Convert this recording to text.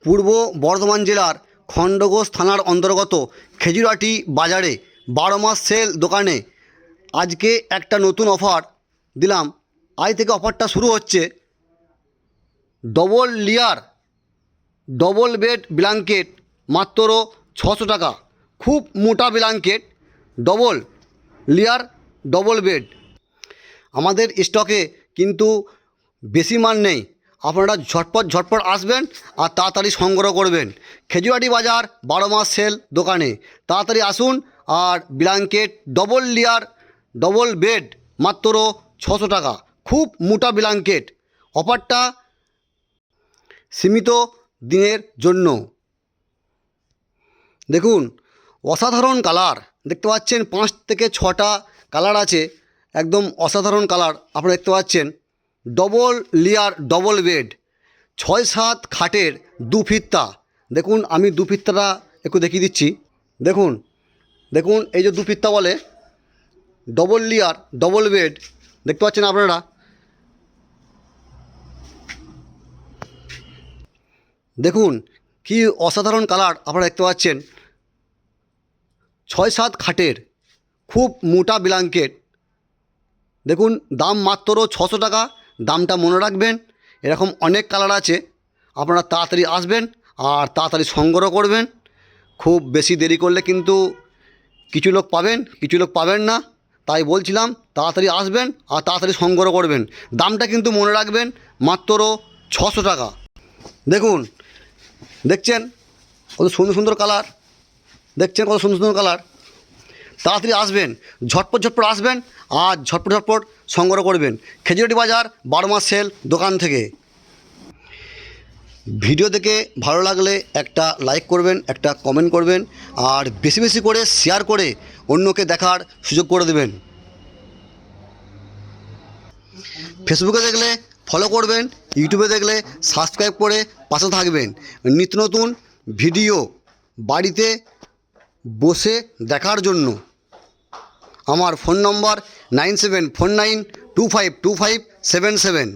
পূর্ব বর্ধমান জেলার খণ্ডঘোষ থানার অন্তর্গত খেজুরাটি বাজারে 12 মাস সেল দোকানে আজকে একটা নতুন অফার দিলাম। আজ থেকে অফারটা শুরু হচ্ছে। Double layer double bed blanket মাত্র 600 টাকা। খুব মোটা blanket, double layer double bed. আমাদের স্টকে কিন্তু বেশি মাল নেই, আপনারা ঝটপট আসবেন আর তাড়াতাড়ি সংগ্রহ করবেন। খেজুরাটি বাজার 12 মাস সেল দোকানে তাড়াতাড়ি আসুন। আর blanket double layer double bed মাত্র 600 টাকা। খুব মোটা ব্ল্যাঙ্কেট। অফারটা সীমিত দিনের জন্য। দেখুন, অসাধারণ কালার দেখতে পাচ্ছেন, 5 থেকে 6টা কালার আছে, একদম অসাধারণ কালার আপনারা দেখতে পাচ্ছেন। ডবল লেয়ার ডবল বেড, 6-7 খাটের 2 ফিত্তা। দেখুন, আমি 2 ফিত্তাটা একটু দেখিয়ে দিচ্ছি। দেখুন দেখুন এই যে 2 ফিত্তা বলে, ডবল লেয়ার ডবল বেড দেখতে পাচ্ছেন আপনারা। দেখুন কি অসাধারণ কালার আপনারা দেখতে পাচ্ছেন। 6-7 খাটের খুব মোটা ব্ল্যাঙ্কেট। দেখুন, দাম মাত্র 600 টাকা। দামটা মনে রাখবেন। এরকম অনেক কালার আছে, আপনারা তাড়াতাড়ি আসবেন আর তাড়াতাড়ি সংগ্রহ করবেন। খুব বেশি দেরি করলে কিন্তু কিছু লোক পাবেন, কিছু লোক পাবেন না। তাই বলছিলাম তাড়াতাড়ি আসবেন আর তাড়াতাড়ি সংগ্রহ করবেন। দামটা কিন্তু মনে রাখবেন, মাত্র 600 টাকা। দেখুন, দেখছেন কত সুন্দর সুন্দর কালার, দেখছেন কত সুন্দর সুন্দর কালার। তাড়াতাড়ি আসবেন, ঝটপট আসবেন আর ঝটপট সংগ্রহ করবেন। খেজুরাটি বাজার 12 মাস সেল দোকান থেকে। ভিডিও দেখে ভালো লাগলে একটা লাইক করবেন, একটা কমেন্ট করবেন আর বেশি বেশি করে শেয়ার করে অন্যকে দেখার সুযোগ করে দেবেন। ফেসবুকে দেখলে ফলো করবেন, ইউটিউবে দেখলে সাবস্ক্রাইব করে পাশে থাকবেন। নিত্য নতুন ভিডিও বাড়িতে বসে দেখার জন্য। আমার ফোন নম্বর 9749252577।